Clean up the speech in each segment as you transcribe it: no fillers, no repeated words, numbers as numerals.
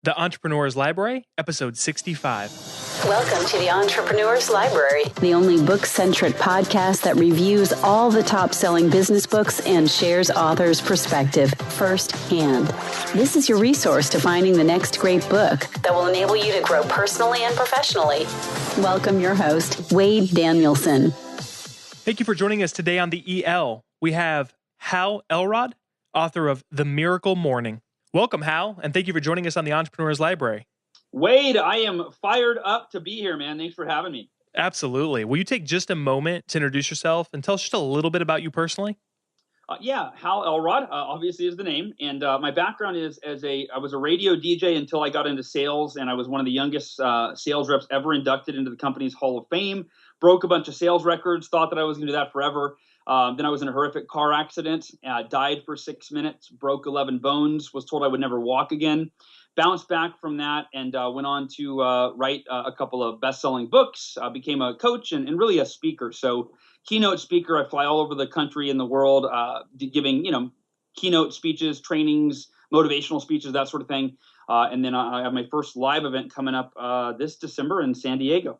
The Entrepreneur's Library, episode 65. Welcome to the Entrepreneur's Library, the only book-centric podcast that reviews all the top-selling business books and shares authors' perspective firsthand. This is your resource to finding the next great book that will enable you to grow personally and professionally. Welcome your host, Wade Danielson. Thank you for joining us today on the EL. We have Hal Elrod, author of The Miracle Morning. Welcome, Hal, and thank you for joining us on the Entrepreneur's Library. Wade, I am fired up to be here, man. Thanks for having me. Absolutely. Will you take just a moment to introduce yourself and tell us just a little bit about you personally? Hal Elrod, obviously is the name. And my background is I was a radio DJ until I got into sales, and I was one of the youngest sales reps ever inducted into the company's Hall of Fame. Broke a bunch of sales records, thought that I was going to do that forever. Then I was in a horrific car accident, died for 6 minutes, broke 11 bones, was told I would never walk again. Bounced back from that and went on to write a couple of best-selling books, became a coach and really a speaker. So keynote speaker, I fly all over the country and the world giving, keynote speeches, trainings, motivational speeches, that sort of thing. And then I have my first live event coming up this December in San Diego.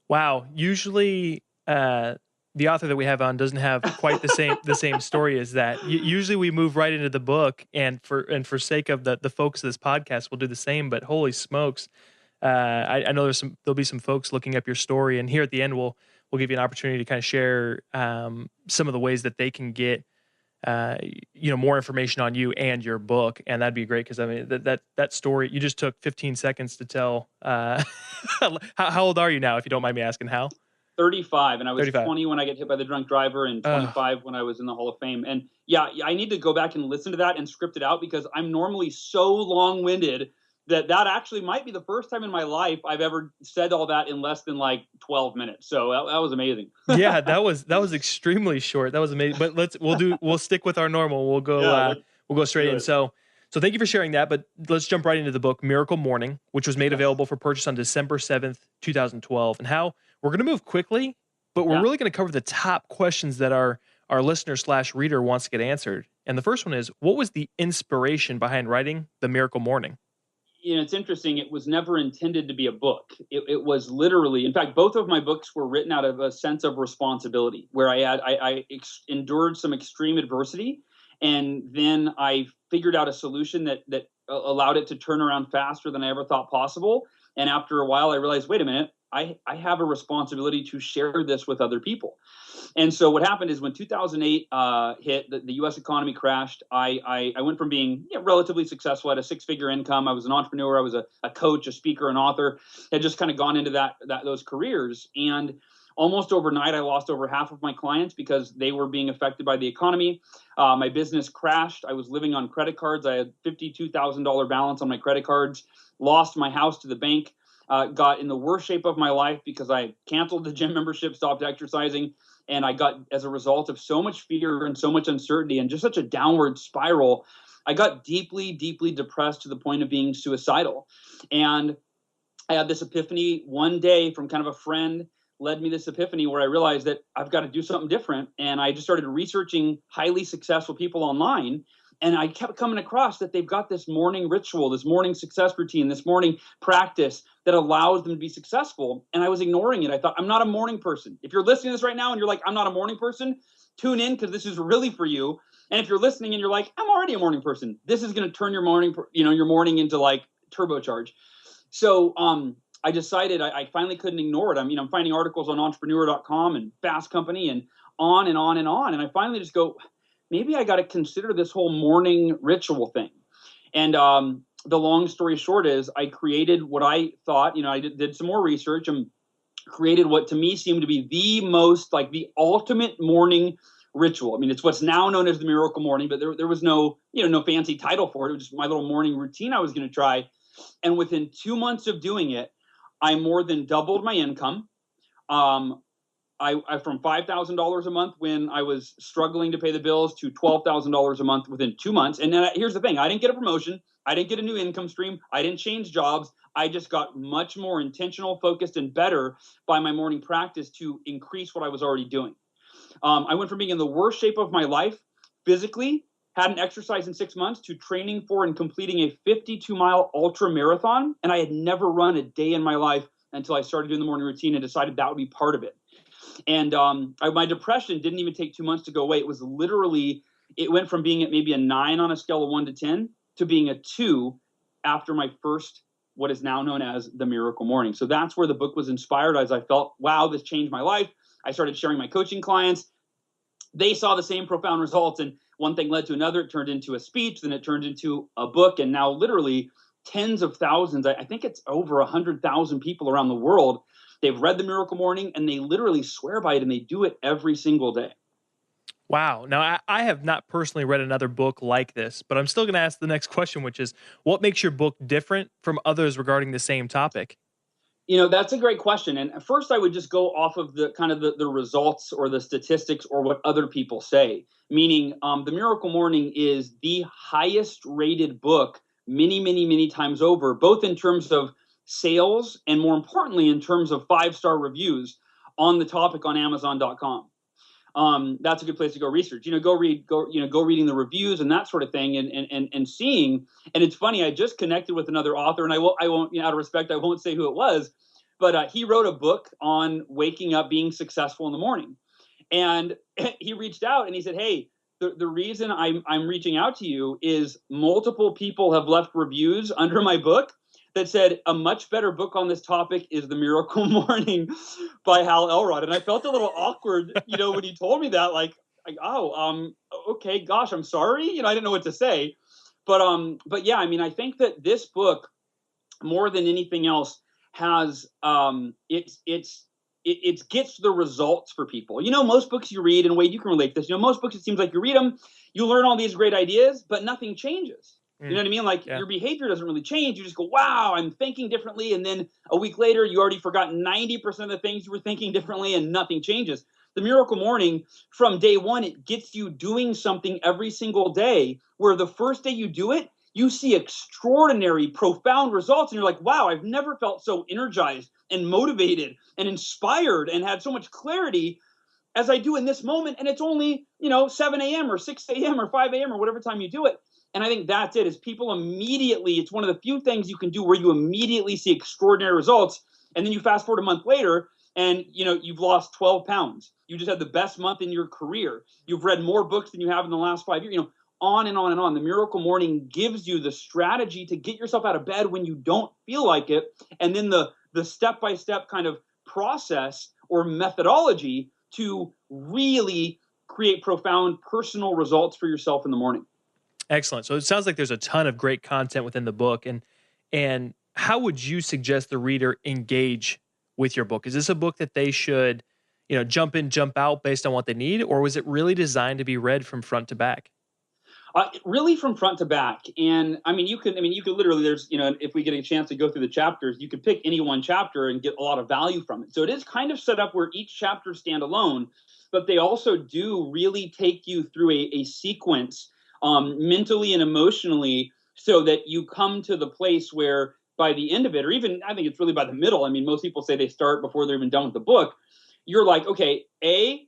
Wow. Usually the author that we have on doesn't have quite the same story as that. Usually we move right into the book, and for sake of the folks of this podcast, we'll do the same. But holy smokes, I know there'll be some folks looking up your story, and here at the end we'll give you an opportunity to kind of share some of the ways that they can get more information on you and your book, and that'd be great because I mean that story you just took 15 seconds to tell. How old are you now, if you don't mind me asking, Hal? 35, and I was 35. 20 when I got hit by the drunk driver, and 25 when I was in the Hall of Fame. And I need to go back and listen to that and script it out because I'm normally so long-winded that actually might be the first time in my life I've ever said all that in less than like 12 minutes. So that was amazing. Yeah, that was extremely short. That was amazing. But we'll stick with our normal. We'll go straight in. So thank you for sharing that. But let's jump right into the book, Miracle Morning, which was made available for purchase on December 7th, 2012. And how we're going to move quickly, but we're really going to cover the top questions that our listener/reader wants to get answered. And the first one is, what was the inspiration behind writing The Miracle Morning? It's interesting. It was never intended to be a book. It was literally, in fact, both of my books were written out of a sense of responsibility, where I endured some extreme adversity, and then I figured out a solution that allowed it to turn around faster than I ever thought possible. And after a while, I realized, wait a minute, I have a responsibility to share this with other people. And so what happened is when 2008 hit, the U.S. economy crashed. I went from being relatively successful, had a six-figure income. I was an entrepreneur. I was a coach, a speaker, an author. Had just kind of gone into those careers. And almost overnight, I lost over half of my clients because they were being affected by the economy. My business crashed. I was living on credit cards. I had $52,000 balance on my credit cards. Lost my house to the bank. Got in the worst shape of my life because I canceled the gym membership, stopped exercising, and I got, as a result of so much fear and so much uncertainty and just such a downward spiral, I got deeply, deeply depressed to the point of being suicidal. And I had this epiphany one day from kind of a friend, led me this epiphany where I realized that I've got to do something different. And I just started researching highly successful people online. And I kept coming across that they've got this morning ritual, this morning success routine, this morning practice that allows them to be successful. And I was ignoring it. I thought, I'm not a morning person. If you're listening to this right now and you're like, I'm not a morning person, tune in because this is really for you. And if you're listening and you're like, I'm already a morning person, this is going to turn your morning into like turbocharge. So I decided I finally couldn't ignore it. I'm finding articles on entrepreneur.com and Fast Company and on and on and on. And I finally just go, maybe I got to consider this whole morning ritual thing. And the long story short is I created what I thought, I did some more research and created what to me seemed to be the most, like the ultimate morning ritual. I mean, it's what's now known as the Miracle Morning, but there was no fancy title for it. It was just my little morning routine I was going to try. And within 2 months of doing it, I more than doubled my income. I from $5,000 a month when I was struggling to pay the bills to $12,000 a month within 2 months. And then here's the thing. I didn't get a promotion. I didn't get a new income stream. I didn't change jobs. I just got much more intentional, focused, and better by my morning practice to increase what I was already doing. I went from being in the worst shape of my life physically hadn't exercised in 6 months, to training for and completing a 52-mile ultra marathon. And I had never run a day in my life until I started doing the morning routine and decided that would be part of it. And my depression didn't even take 2 months to go away. It was literally, it went from being at maybe a 9 on a scale of 1 to 10 to being a 2 after my first, what is now known as the Miracle Morning. So that's where the book was inspired, as I felt, wow, this changed my life. I started sharing my coaching clients. They saw the same profound results, and one thing led to another. It turned into a speech, then it turned into a book, and now literally tens of thousands, I think it's over 100,000 people around the world, they've read the Miracle Morning, and they literally swear by it, and they do it every single day. Wow. Now, I have not personally read another book like this, but I'm still going to ask the next question, which is, what makes your book different from others regarding the same topic? That's a great question. And first, I would just go off of the kind of the results or the statistics or what other people say, meaning the Miracle Morning is the highest rated book many, many, many times over, both in terms of sales and more importantly, in terms of 5-star reviews on the topic on Amazon.com. That's a good place to go research. Go reading the reviews and that sort of thing, and seeing. And it's funny. I just connected with another author, and I won't, out of respect, I won't say who it was, but he wrote a book on waking up, being successful in the morning, and he reached out and he said, "Hey, the reason I'm reaching out to you is multiple people have left reviews under my book that said a much better book on this topic is The Miracle Morning by Hal Elrod." And I felt a little awkward, when he told me that, okay, gosh, I'm sorry. I didn't know what to say. But yeah, I think that this book, more than anything else, has it gets the results for people. Most books you read, and Wade, you can relate to this. Most books, it seems like you read them, you learn all these great ideas, but nothing changes. You know what I mean? Like, yeah, your behavior doesn't really change. You just go, wow, I'm thinking differently. And then a week later, you already forgot 90% of the things you were thinking differently, and nothing changes. The Miracle Morning, from day one, it gets you doing something every single day, where the first day you do it, you see extraordinary, profound results. And you're like, wow, I've never felt so energized and motivated and inspired and had so much clarity as I do in this moment. And it's only, 7 a.m. or 6 a.m. or 5 a.m. or whatever time you do it. And I think that's it, is people immediately, it's one of the few things you can do where you immediately see extraordinary results. And then you fast forward a month later and, you've lost 12 pounds. You just had the best month in your career. You've read more books than you have in the last 5 years, on and on and on. The Miracle Morning gives you the strategy to get yourself out of bed when you don't feel like it. And then the step-by-step kind of process or methodology to really create profound personal results for yourself in the morning. Excellent. So it sounds like there's a ton of great content within the book. And how would you suggest the reader engage with your book? Is this a book that they should, jump in, jump out based on what they need, or was it really designed to be read from front to back? Really from front to back. And you could literally, there's, if we get a chance to go through the chapters, you could pick any one chapter and get a lot of value from it. So it is kind of set up where each chapter stand alone, but they also do really take you through a sequence, mentally and emotionally, so that you come to the place where by the end of it, or even I think it's really by the middle. Most people say they start before they're even done with the book. You're like, okay, I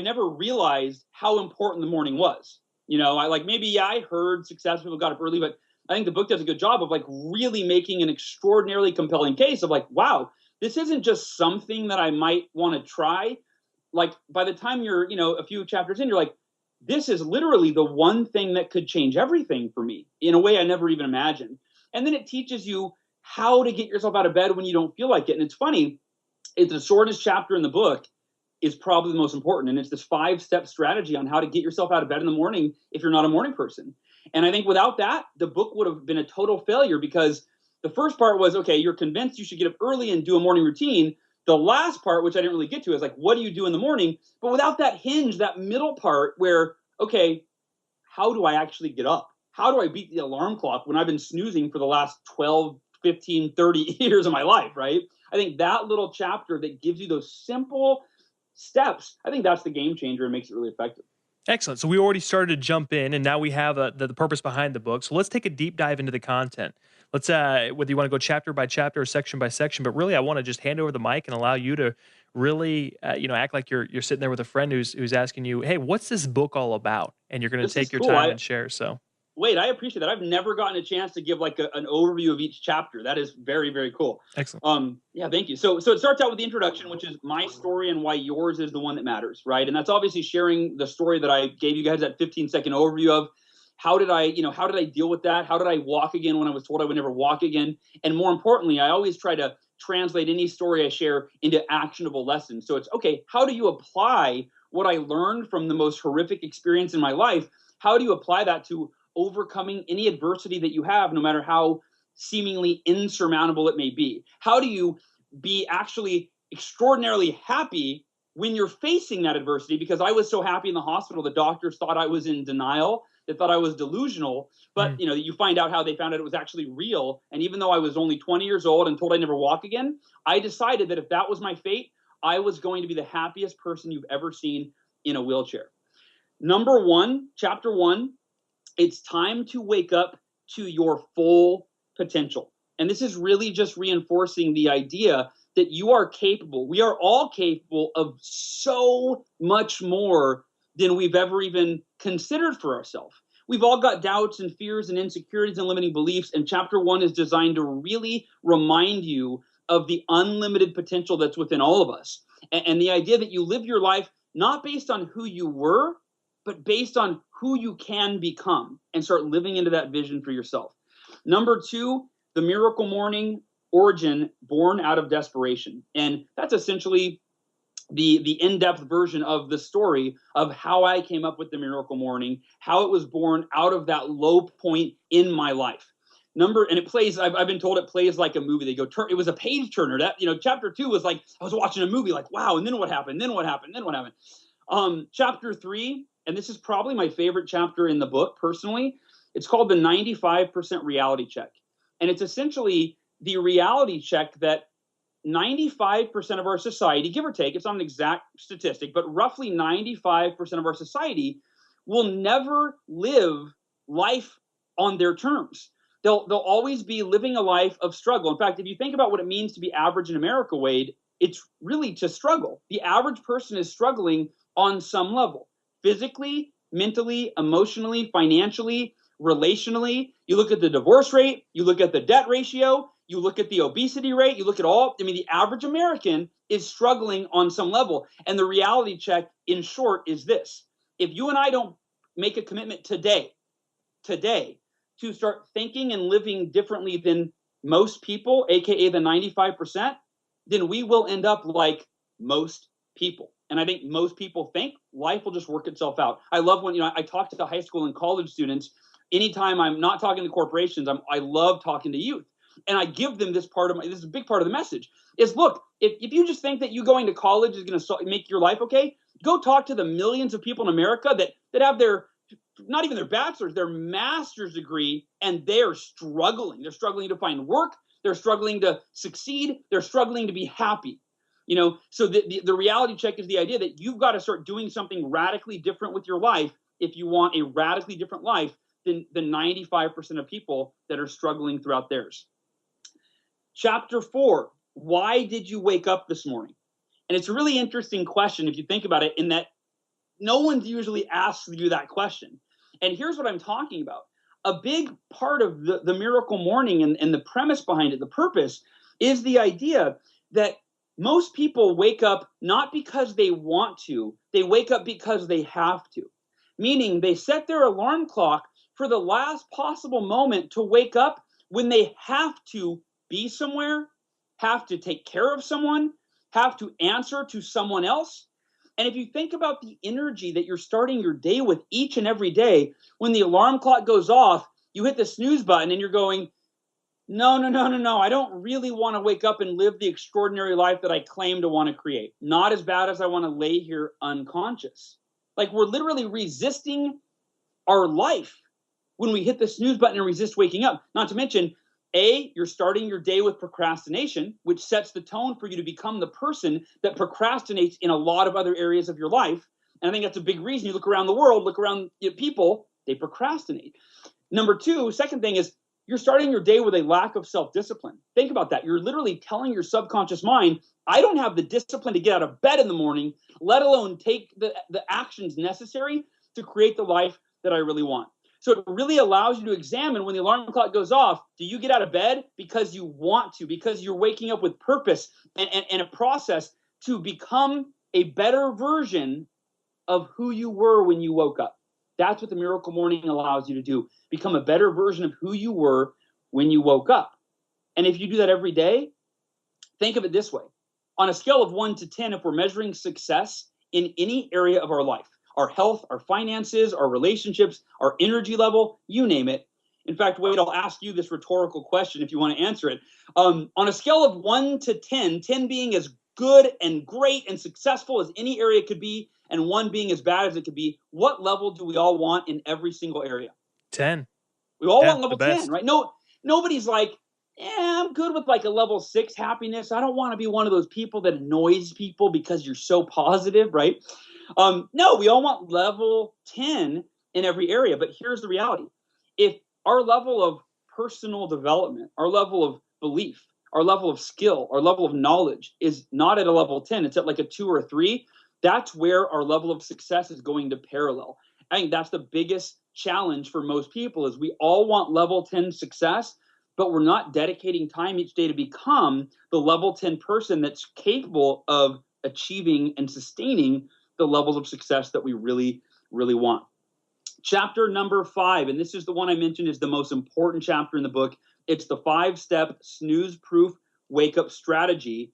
never realized how important the morning was. I heard success people got up early, but I think the book does a good job of really making an extraordinarily compelling case of wow, this isn't just something that I might want to try. By the time you're, a few chapters in, you're like, this is literally the one thing that could change everything for me in a way I never even imagined. And then it teaches you how to get yourself out of bed when you don't feel like it. And it's funny, it's the shortest chapter in the book is probably the most important. And it's this 5-step strategy on how to get yourself out of bed in the morning if you're not a morning person. And I think without that, the book would have been a total failure, because the first part was, okay, you're convinced you should get up early and do a morning routine. The last part, which I didn't really get to, is what do you do in the morning? But without that hinge, that middle part where, okay, how do I actually get up? How do I beat the alarm clock when I've been snoozing for the last 12, 15, 30 years of my life, right? I think that little chapter that gives you those simple steps, I think that's the game changer and makes it really effective. Excellent. So we already started to jump in, and now we have the purpose behind the book. So let's take a deep dive into the content. Let's whether you want to go chapter by chapter or section by section, but really I want to just hand over the mic and allow you to really, act like you're sitting there with a friend who's asking you, "Hey, what's this book all about?" And you're going to This is take your cool. time and share. So Wait, I appreciate that. I've never gotten a chance to give like an overview of each chapter. That is very, very cool. excellent. Yeah, thank you. So it starts out with the introduction, which is my story and why yours is the one that matters, right? And that's obviously sharing the story that I gave you guys that 15-second overview of. How did I deal with that? How did I walk again when I was told I would never walk again? And more importantly, I always try to translate any story I share into actionable lessons. So it's okay, how do you apply what I learned from the most horrific experience in my life? How do you apply that to overcoming any adversity that you have, no matter how seemingly insurmountable it may be? How do you be actually extraordinarily happy when you're facing that adversity? Because I was so happy in the hospital, the doctors thought I was in denial. They thought I was delusional, but you find out how they found out it was actually real. And even though I was only 20 years old and told I'd never walk again, I decided that if that was my fate, I was going to be the happiest person you've ever seen in a wheelchair. Number one, chapter one, it's time to wake up to your full potential. And this is really just reinforcing the idea that you are capable. We are all capable of so much more than we've ever even considered for ourselves. We've all got doubts and fears and insecurities and limiting beliefs. And chapter one is designed to really remind you of the unlimited potential that's within all of us. And the idea that you live your life not based on who you were, but based on who you can become, and start living into that vision for yourself. Number two, the Miracle Morning origin, born out of desperation. And that's essentially the in-depth version of the story of how I came up with the Miracle Morning, how it was born out of that low point in my life. And it plays, I've been told it plays like a movie. They go, it was a page turner. That, chapter two was like, I was watching a movie like, wow, and then what happened? Then what happened? Then what happened? Chapter three, and this is probably my favorite chapter in the book personally. It's called the 95% reality check. And it's essentially the reality check that 95% of our society, give or take, it's not an exact statistic, but roughly 95% of our society will never live life on their terms. They'll always be living a life of struggle. In fact, if you think about what it means to be average in America, Wade, it's really to struggle. The average person is struggling on some level, physically, mentally, emotionally, financially, relationally. You look at the divorce rate, you look at the debt ratio, you look at the obesity rate, you look at the average American is struggling on some level. And the reality check, in short, is this. If you and I don't make a commitment today, to start thinking and living differently than most people, aka the 95%, then we will end up like most people. And I think most people think life will just work itself out. I love when, I talk to high school and college students. Anytime I'm not talking to corporations, I love talking to youth. And I give them this is a big part of the message, is look, if you just think that you going to college is going to make your life okay, go talk to the millions of people in America that have not even their bachelor's, their master's degree, and they're struggling. They're struggling to find work. They're struggling to succeed. They're struggling to be happy. So the reality check is the idea that you've got to start doing something radically different with your life if you want a radically different life than the 95% of people that are struggling throughout theirs. Chapter 4, why did you wake up this morning? And it's a really interesting question if you think about it, in that no one's usually asks you that question. And here's what I'm talking about. A big part of the Miracle Morning and the premise behind it, the purpose, is the idea that most people wake up not because they want to, they wake up because they have to. Meaning they set their alarm clock for the last possible moment to wake up when they have to be somewhere, have to take care of someone, have to answer to someone else. And if you think about the energy that you're starting your day with each and every day, when the alarm clock goes off, you hit the snooze button and you're going, no, I don't really want to wake up and live the extraordinary life that I claim to want to create. Not as bad as I want to lay here unconscious. Like, we're literally resisting our life when we hit the snooze button and resist waking up. Not to mention, you're starting your day with procrastination, which sets the tone for you to become the person that procrastinates in a lot of other areas of your life. And I think that's a big reason. You look around the world, look around people, they procrastinate. Second thing is, you're starting your day with a lack of self-discipline. Think about that. You're literally telling your subconscious mind, I don't have the discipline to get out of bed in the morning, let alone take the actions necessary to create the life that I really want. So it really allows you to examine when the alarm clock goes off, do you get out of bed because you want to, because you're waking up with purpose and a process to become a better version of who you were when you woke up? That's what the Miracle Morning allows you to do. Become a better version of who you were when you woke up. And if you do that every day, think of it this way. On a scale of 1 to 10, if we're measuring success in any area of our life, our health, our finances, our relationships, our energy level, you name it. In fact, Wade, I'll ask you this rhetorical question if you want to answer it. On a scale of 1 to 10, 10 being as good and great and successful as any area could be, and 1 being as bad as it could be, what level do we all want in every single area? 10. We all Yeah, want level the 10, best. right? No, nobody's like, I'm good with like a level 6 happiness. I don't want to be one of those people that annoys people because you're so positive, right? No, we all want level 10 in every area. But here's the reality. If our level of personal development, our level of belief, our level of skill, our level of knowledge is not at a level 10, it's at like a 2 or a 3, that's where our level of success is going to parallel. I think that's the biggest challenge for most people is we all want level 10 success, but we're not dedicating time each day to become the level 10 person that's capable of achieving and sustaining the levels of success that we really, really want. Chapter number 5, and this is the one I mentioned is the most important chapter in the book. It's the 5-step snooze-proof wake-up strategy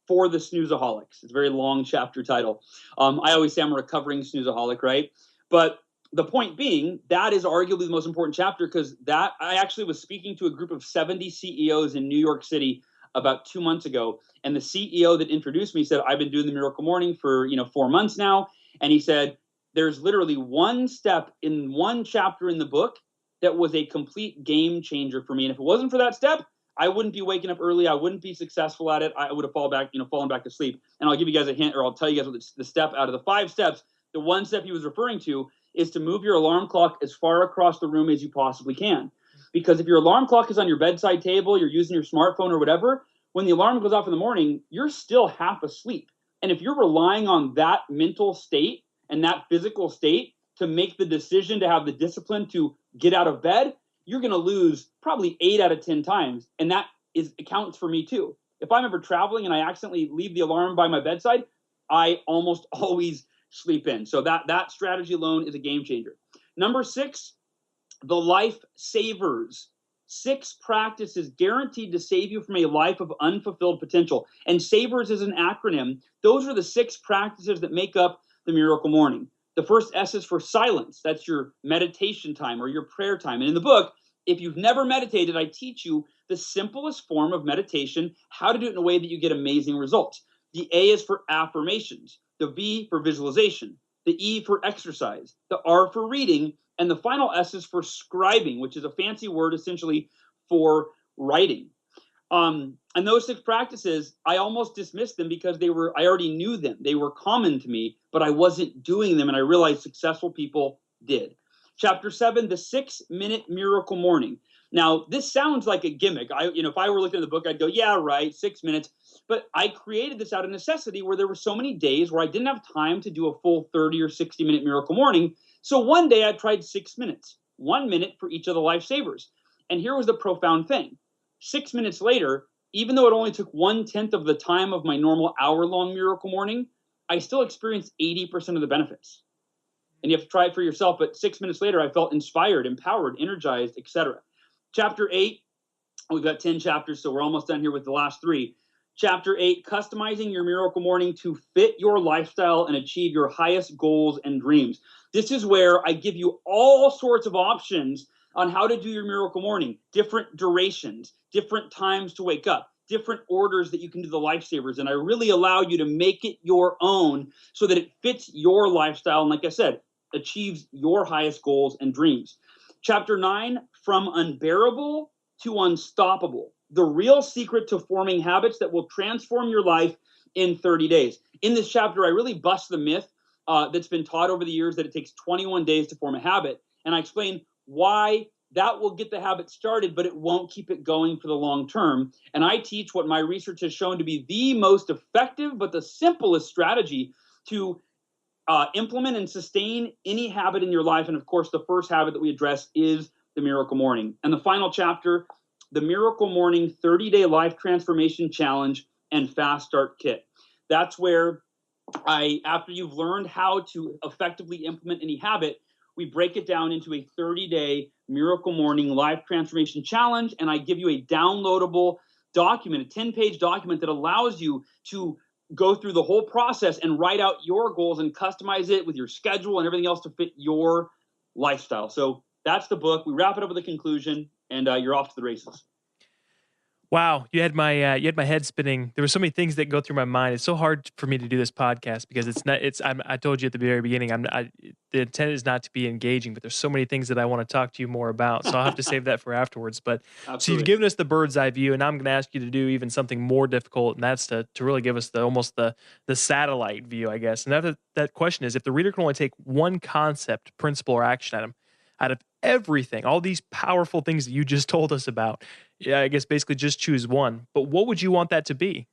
for the snoozeaholics. It's a very long chapter title. I always say I'm a recovering snoozeaholic, right? But the point being, that is arguably the most important chapter because that I actually was speaking to a group of 70 CEOs in New York City about 2 months ago. And the CEO that introduced me said, I've been doing the Miracle Morning for 4 months now. And he said, there's literally one step in one chapter in the book that was a complete game changer for me. And if it wasn't for that step, I wouldn't be waking up early. I wouldn't be successful at it. I would have fallen back to sleep. And I'll give you guys a hint, or I'll tell you guys what the step out of the 5 steps. The one step he was referring to is to move your alarm clock as far across the room as you possibly can. Because if your alarm clock is on your bedside table, you're using your smartphone or whatever, when the alarm goes off in the morning, you're still half asleep. And if you're relying on that mental state and that physical state to make the decision to have the discipline to get out of bed, you're going to lose probably 8 out of 10 times. And that accounts for me too. If I'm ever traveling and I accidentally leave the alarm by my bedside, I almost always sleep in. So that strategy alone is a game changer. Number 6, the life savers. 6 practices guaranteed to save you from a life of unfulfilled potential. And SAVERS is an acronym. Those are the 6 practices that make up the Miracle Morning. The first S is for silence. That's your meditation time or your prayer time. And in the book, if you've never meditated, I teach you the simplest form of meditation, how to do it in a way that you get amazing results. The A is for affirmations, the V for visualization, the E for exercise, the R for reading, and the final S is for scribing, which is a fancy word essentially for writing. And those 6 practices, I almost dismissed them because I already knew them. They were common to me, but I wasn't doing them, and I realized successful people did. Chapter 7, the 6-minute miracle morning. Now, this sounds like a gimmick. If I were looking at the book, I'd go, yeah, right, 6 minutes. But I created this out of necessity where there were so many days where I didn't have time to do a full 30 or 60-minute miracle morning. So one day I tried 6 minutes, 1 minute for each of the lifesavers. And here was the profound thing. 6 minutes later, even though it only took 1/10 of the time of my normal hour-long miracle morning, I still experienced 80% of the benefits. And you have to try it for yourself. But 6 minutes later, I felt inspired, empowered, energized, etc. Chapter 8, we've got 10 chapters, so we're almost done here with the last 3. Chapter 8, customizing your miracle morning to fit your lifestyle and achieve your highest goals and dreams. This is where I give you all sorts of options on how to do your miracle morning, different durations, different times to wake up, different orders that you can do the lifesavers. And I really allow you to make it your own so that it fits your lifestyle. And like I said, achieves your highest goals and dreams. Chapter 9, from unbearable to unstoppable. The real secret to forming habits that will transform your life in 30 days. In this chapter, I really bust the myth that's been taught over the years that it takes 21 days to form a habit. And I explain why that will get the habit started, but it won't keep it going for the long term. And I teach what my research has shown to be the most effective, but the simplest strategy to implement and sustain any habit in your life. And of course, the first habit that we address is the Miracle Morning. And the final chapter, the Miracle Morning 30-Day Life Transformation Challenge and Fast Start Kit. That's where after you've learned how to effectively implement any habit, we break it down into a 30-day Miracle Morning Life Transformation Challenge, and I give you a downloadable document, a 10-page document that allows you to go through the whole process and write out your goals and customize it with your schedule and everything else to fit your lifestyle. So that's the book. We wrap it up with a conclusion, and you're off to the races. Wow, you had my head spinning. There were so many things that go through my mind. It's so hard for me to do this podcast because it's not. I told you at the very beginning. The intent is not to be engaging, but there's so many things that I want to talk to you more about. So I'll have to save that for afterwards. But So you've given us the bird's eye view, and I'm going to ask you to do even something more difficult, and that's to really give us the satellite view, I guess. And that question is, if the reader can only take one concept, principle, or action item out of everything, all these powerful things that you just told us about, yeah, I guess basically just choose one. But what would you want that to be?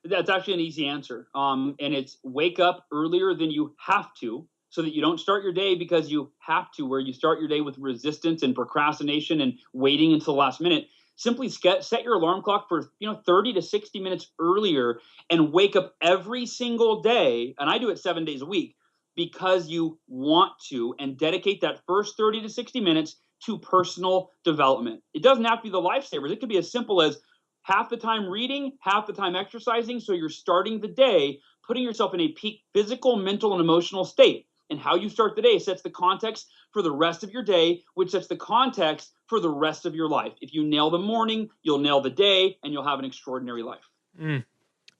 That's actually an easy answer. And it's wake up earlier than you have to so that you don't start your day because you have to, where you start your day with resistance and procrastination and waiting until the last minute. Simply set your alarm clock for 30 to 60 minutes earlier and wake up every single day. And I do it 7 days a week because you want to, and dedicate that first 30 to 60 minutes to personal development. It doesn't have to be the lifesavers. It could be as simple as half the time reading, half the time exercising. So you're starting the day, putting yourself in a peak physical, mental, and emotional state. And how you start the day sets the context for the rest of your day, which sets the context for the rest of your life. If you nail the morning, you'll nail the day, and you'll have an extraordinary life.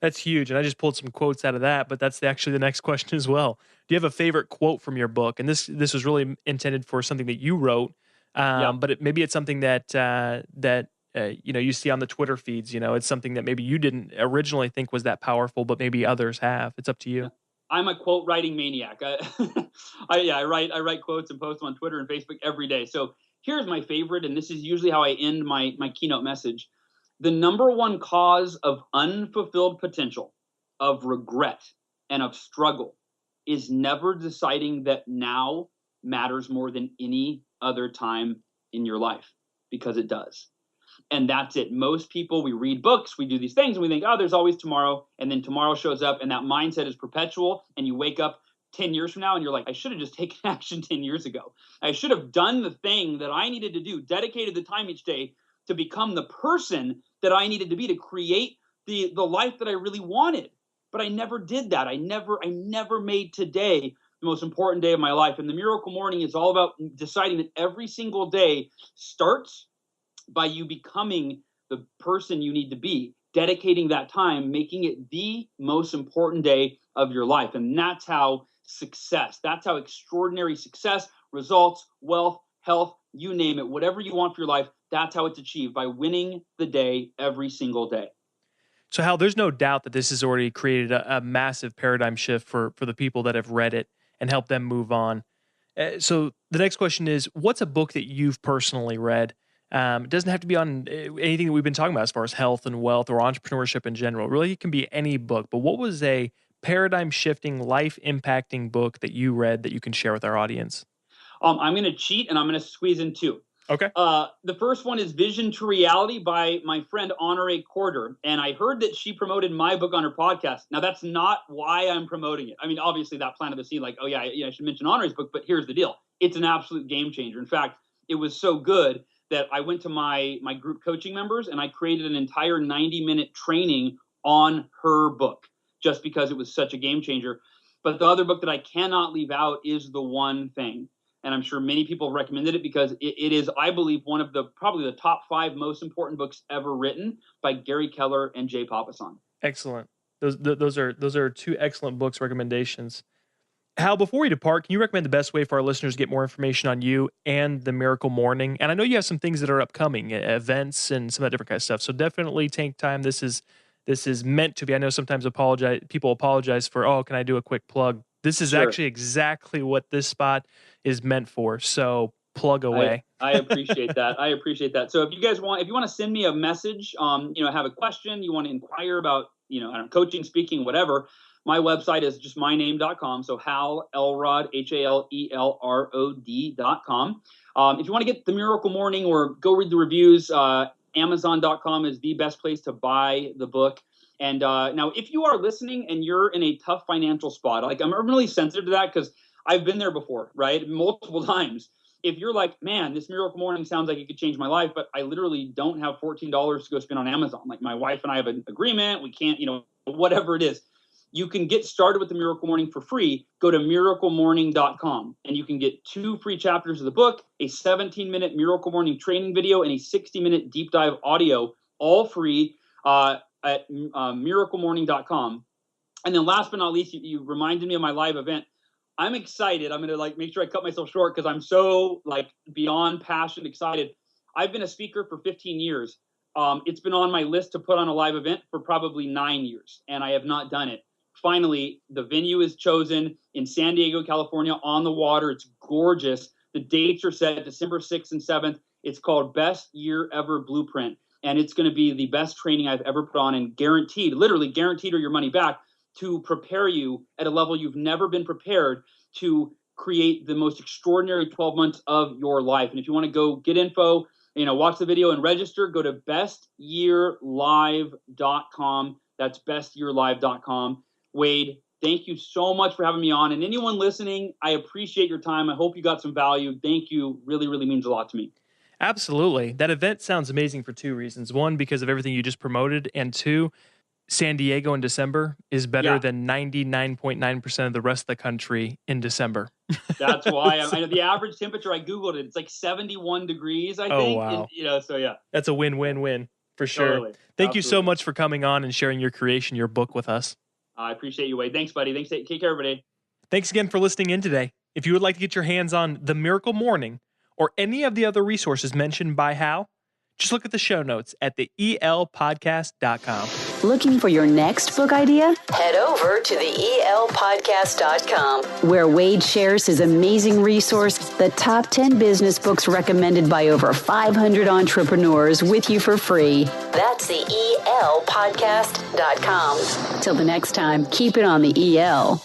That's huge. And I just pulled some quotes out of that, but that's actually the next question as well. Do you have a favorite quote from your book? And this was really intended for something that you wrote, but maybe it's something that you see on the Twitter feeds. It's something that maybe you didn't originally think was that powerful, but maybe others have. It's up to you. Yeah. I'm a quote writing maniac. I write quotes and post them on Twitter and Facebook every day. So here's my favorite, and this is usually how I end my keynote message. The number one cause of unfulfilled potential, of regret, and of struggle is never deciding that now matters more than any other time in your life, because it does. And that's it. Most people, we read books, we do these things, and we think, oh, there's always tomorrow. And then tomorrow shows up, and that mindset is perpetual. And you wake up 10 years from now, and you're like, I should have just taken action 10 years ago. I should have done the thing that I needed to do, dedicated the time each day to become the person that I needed to be to create the life that I really wanted. But I never did that. I never made today the most important day of my life. And the Miracle Morning is all about deciding that every single day starts by you becoming the person you need to be, dedicating that time, making it the most important day of your life. And that's how extraordinary success, results, wealth, health, you name it, whatever you want for your life, that's how it's achieved, by winning the day every single day. So Hal, there's no doubt that this has already created a massive paradigm shift for the people that have read it and helped them move on. So the next question is, what's a book that you've personally read? It doesn't have to be on anything that we've been talking about as far as health and wealth or entrepreneurship in general. Really, it can be any book. But what was a paradigm-shifting, life-impacting book that you read that you can share with our audience? I'm going to cheat, and I'm going to squeeze in two. Okay. The first one is Vision to Reality by my friend Honore Corder. And I heard that she promoted my book on her podcast. Now, that's not why I'm promoting it. I mean, obviously that planted the seed, like, oh yeah, I should mention Honore's book, but here's the deal. It's an absolute game changer. In fact, it was so good that I went to my group coaching members and I created an entire 90-minute training on her book just because it was such a game changer. But the other book that I cannot leave out is The One Thing. And I'm sure many people have recommended it because it is, I believe, one of probably the top 5 most important books ever written by Gary Keller and Jay Papasan. Excellent. Those are 2 excellent books recommendations. Hal, before we depart, can you recommend the best way for our listeners to get more information on you and the Miracle Morning? And I know you have some things that are upcoming, events and some of that different kind of stuff. So definitely take time. This is meant to be. I know sometimes people apologize for, oh, can I do a quick plug? This is actually exactly what this spot is meant for. So plug away. I appreciate that. I appreciate that. So if you want to send me a message, have a question, you want to inquire about, I don't know, coaching, speaking, whatever, my website is just myname.com. So Hal Elrod, HALELROD.com. If you want to get the Miracle Morning or go read the reviews, Amazon.com is the best place to buy the book. And now, if you are listening and you're in a tough financial spot, like I'm really sensitive to that because I've been there before, right? Multiple times. If you're like, man, this Miracle Morning sounds like it could change my life, but I literally don't have $14 to go spend on Amazon. Like my wife and I have an agreement. We can't, whatever it is. You can get started with the Miracle Morning for free. Go to miraclemorning.com and you can get 2 free chapters of the book, a 17-minute Miracle Morning training video, and a 60-minute deep dive audio, all free at miraclemorning.com. And then last but not least, you reminded me of my live event. I'm excited. I'm going to make sure I cut myself short because I'm so beyond passionate, excited. I've been a speaker for 15 years. It's been on my list to put on a live event for probably 9 years, and I have not done it. Finally, the venue is chosen in San Diego, California, on the water. It's gorgeous. The dates are set December 6th and 7th. It's called Best Year Ever Blueprint, and it's going to be the best training I've ever put on, and guaranteed, literally guaranteed, or your money back, to prepare you at a level you've never been prepared to create the most extraordinary 12 months of your life. And if you want to go get info, watch the video and register, go to bestyearlive.com. That's bestyearlive.com. Wade, thank you so much for having me on. And anyone listening, I appreciate your time. I hope you got some value. Thank you. Really, really means a lot to me. Absolutely. That event sounds amazing for 2 reasons. 1, because of everything you just promoted, and 2, San Diego in December is better than 99.9% of the rest of the country in December. That's why I know the average temperature, I Googled it. It's like 71 degrees, I think. Oh, wow. And, so yeah. That's a win-win-win for sure. Totally. Thank you so much for coming on and sharing your creation, your book with us. I appreciate you, Wade. Thanks, buddy. Thanks. Take care, everybody. Thanks again for listening in today. If you would like to get your hands on The Miracle Morning or any of the other resources mentioned by Hal, just look at the show notes at theelpodcast.com. Looking for your next book idea? Head over to theelpodcast.com, where Wade shares his amazing resource, the top 10 business books recommended by over 500 entrepreneurs, with you for free. That's theelpodcast.com. Till the next time, keep it on the EL.